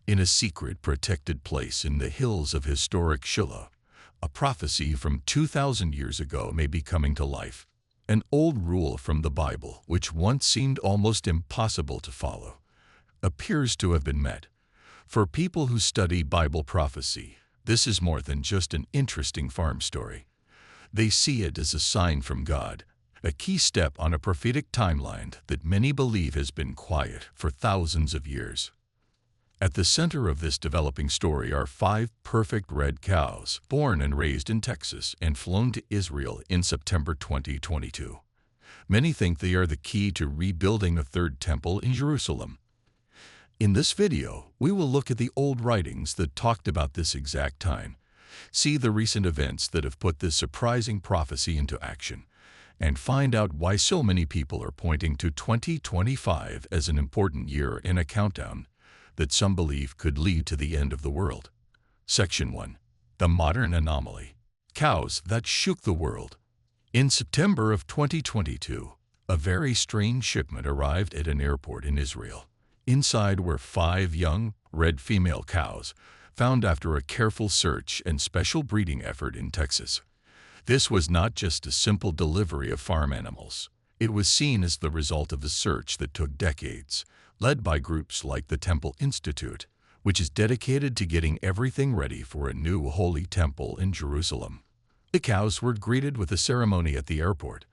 In a secret, protected place in the hills of historic Shilla, a prophecy from 2,000 years ago may be coming to life. An old rule from the Bible, which once seemed almost impossible to follow, appears to have been met. For people who study Bible prophecy, this is more than just an interesting farm story. They see it as a sign from God, a key step on a prophetic timeline that many believe has been quiet for thousands of years. At the center of this developing story are 5 perfect red cows, born and raised in Texas and flown to Israel in September 2022. Many think they are the key to rebuilding a third temple in Jerusalem. In this video, we will look at the old writings that talked about this exact time, see the recent events that have put this surprising prophecy into action, and find out why so many people are pointing to 2025 as an important year in a countdown that some believe could lead to the end of the world. Section 1. The Modern Anomaly. Cows that shook the world. In September of 2022, a very strange shipment arrived at an airport in Israel. Inside were 5 young, red female cows, found after a careful search and special breeding effort in Texas. This was not just a simple delivery of farm animals. It was seen as the result of a search that took decades, led by groups like the Temple Institute, which is dedicated to getting everything ready for a new holy temple in Jerusalem. The cows were greeted with a ceremony at the airport,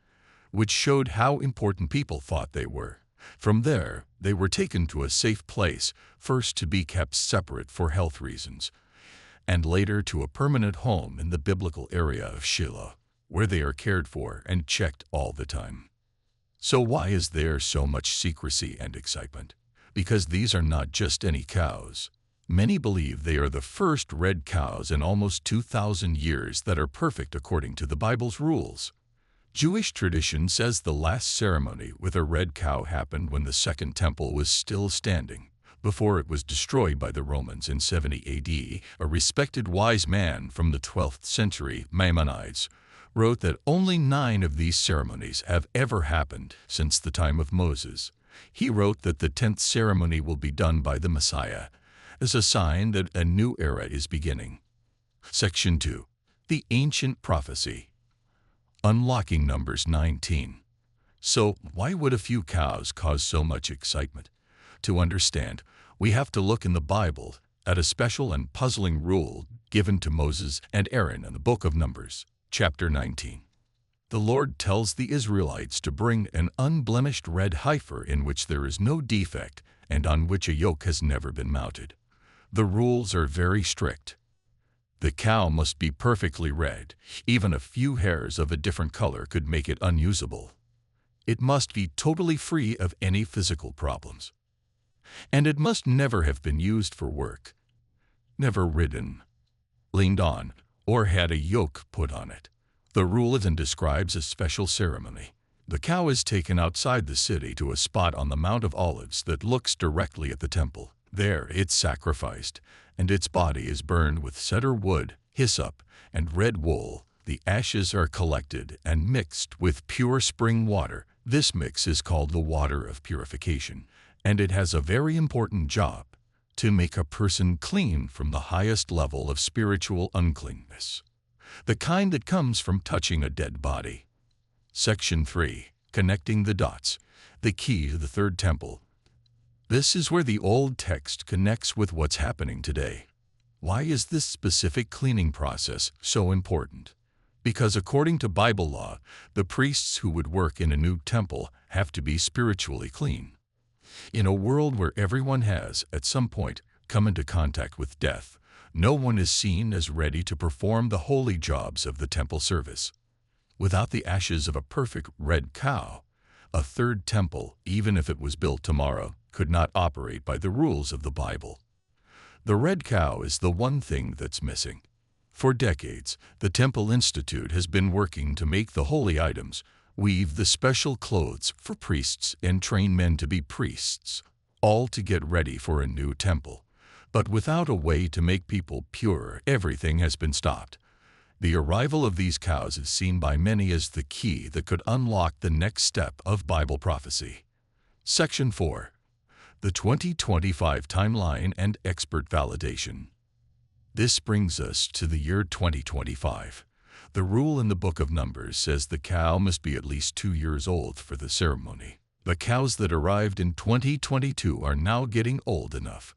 which showed how important people thought they were. From there, they were taken to a safe place, first to be kept separate for health reasons, and later to a permanent home in the biblical area of Shilla, where they are cared for and checked all the time. So why is there so much secrecy and excitement? Because these are not just any cows. Many believe they are the first red cows in almost 2,000 years that are perfect according to the Bible's rules. Jewish tradition says the last ceremony with a red cow happened when the Second Temple was still standing, before it was destroyed by the Romans in 70 AD. A respected wise man from the 12th century, Maimonides, wrote that only 9 of these ceremonies have ever happened since the time of Moses. He wrote that the 10th ceremony will be done by the Messiah, as a sign that a new era is beginning. Section 2. The Ancient Prophecy. Unlocking Numbers 19. So, why would a few cows cause so much excitement? To understand, we have to look in the Bible at a special and puzzling rule given to Moses and Aaron in the book of Numbers. Chapter 19. The Lord tells the Israelites to bring an unblemished red heifer in which there is no defect and on which a yoke has never been mounted. The rules are very strict. The cow must be perfectly red. Even a few hairs of a different color could make it unusable. It must be totally free of any physical problems. And it must never have been used for work, never ridden, leaned on, or had a yoke put on it. The rule then describes a special ceremony. The cow is taken outside the city to a spot on the Mount of Olives that looks directly at the temple. There it's sacrificed, and its body is burned with cedar wood, hyssop, and red wool. The ashes are collected and mixed with pure spring water. This mix is called the water of purification, and it has a very important job: to make a person clean from the highest level of spiritual uncleanness, the kind that comes from touching a dead body. Section 3. Connecting the dots. The key to the Third Temple. This is where the old text connects with what's happening today. Why is this specific cleaning process so important? Because according to Bible law, the priests who would work in a new temple have to be spiritually clean. In a world where everyone has, at some point, come into contact with death, no one is seen as ready to perform the holy jobs of the temple service. Without the ashes of a perfect red cow, a third temple, even if it was built tomorrow, could not operate by the rules of the Bible. The red cow is the one thing that's missing. For decades, the Temple Institute has been working to make the holy items, weave the special clothes for priests, and train men to be priests, all to get ready for a new temple. But without a way to make people pure, everything has been stopped. The arrival of these cows is seen by many as the key that could unlock the next step of Bible prophecy. Section 4. The 2025 timeline and expert validation. This brings us to the year 2025. The rule in the Book of Numbers says the cow must be at least 2 years old for the ceremony. The cows that arrived in 2022 are now getting old enough.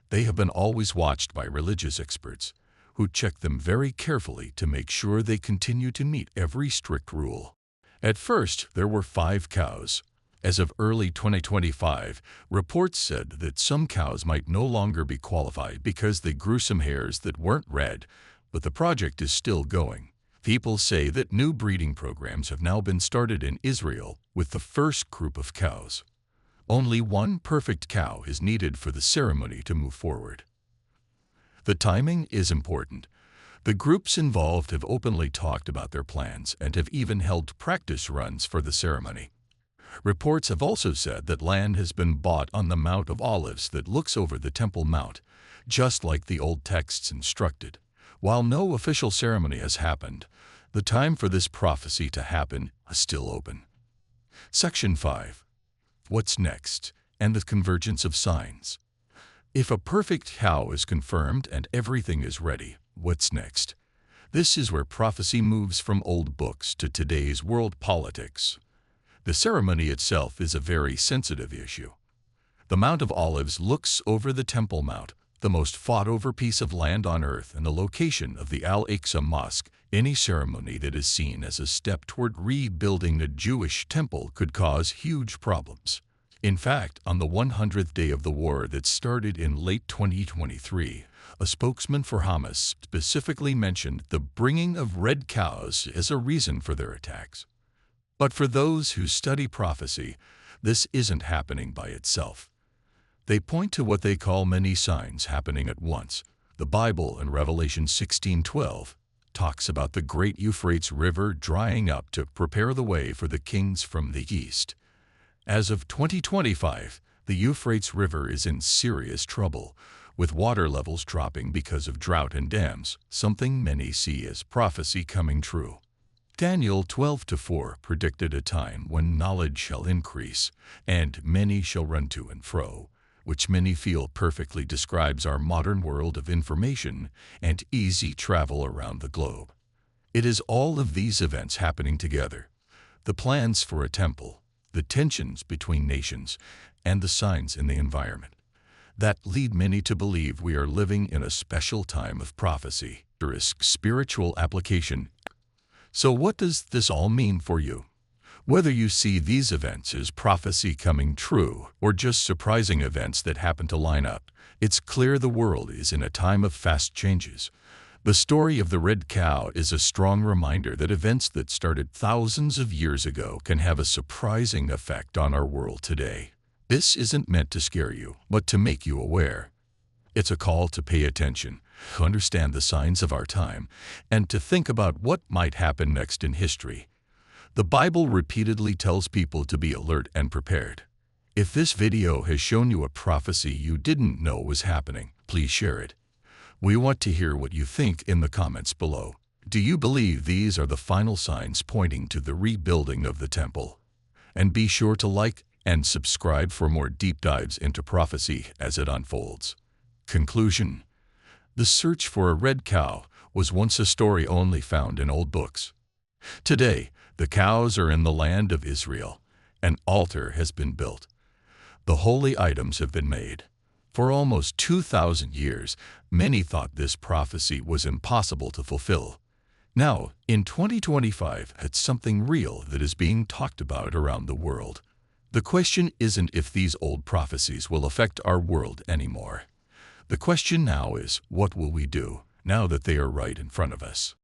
They have been always watched by religious experts, who check them very carefully to make sure they continue to meet every strict rule. At first, there were 5 cows. As of early 2025, reports said that some cows might no longer be qualified because they grew some hairs that weren't red, but the project is still going. People say that new breeding programs have now been started in Israel with the first group of cows. Only one perfect cow is needed for the ceremony to move forward. The timing is important. The groups involved have openly talked about their plans and have even held practice runs for the ceremony. Reports have also said that land has been bought on the Mount of Olives that looks over the Temple Mount, just like the old texts instructed. While no official ceremony has happened, the time for this prophecy to happen is still open. Section 5. What's next, and the convergence of signs. If a perfect cow is confirmed and everything is ready, what's next? This is where prophecy moves from old books to today's world politics. The ceremony itself is a very sensitive issue. The Mount of Olives looks over the Temple Mount, the most fought-over piece of land on earth and the location of the Al-Aqsa Mosque. Any ceremony that is seen as a step toward rebuilding the Jewish temple could cause huge problems. In fact, on the 100th day of the war that started in late 2023, a spokesman for Hamas specifically mentioned the bringing of red cows as a reason for their attacks. But for those who study prophecy, this isn't happening by itself. They point to what they call many signs happening at once. The Bible in Revelation 16:12 talks about the great Euphrates River drying up to prepare the way for the kings from the east. As of 2025, the Euphrates River is in serious trouble, with water levels dropping because of drought and dams, something many see as prophecy coming true. Daniel 12:4 predicted a time when knowledge shall increase, and many shall run to and fro, which many feel perfectly describes our modern world of information and easy travel around the globe. It is all of these events happening together: the plans for a temple, the tensions between nations, and the signs in the environment that lead many to believe we are living in a special time of prophecy. There is spiritual application. So what does this all mean for you? Whether you see these events as prophecy coming true or just surprising events that happen to line up, it's clear the world is in a time of fast changes. The story of the red cow is a strong reminder that events that started thousands of years ago can have a surprising effect on our world today. This isn't meant to scare you, but to make you aware. It's a call to pay attention, to understand the signs of our time, and to think about what might happen next in history. The Bible repeatedly tells people to be alert and prepared. If this video has shown you a prophecy you didn't know was happening, please share it. We want to hear what you think in the comments below. Do you believe these are the final signs pointing to the rebuilding of the temple? And be sure to like and subscribe for more deep dives into prophecy as it unfolds. Conclusion: the search for a red cow was once a story only found in old books. Today, the cows are in the land of Israel. An altar has been built. The holy items have been made. For almost 2,000 years, many thought this prophecy was impossible to fulfill. Now, in 2025, it's something real that is being talked about around the world. The question isn't if these old prophecies will affect our world anymore. The question now is, what will we do now that they are right in front of us?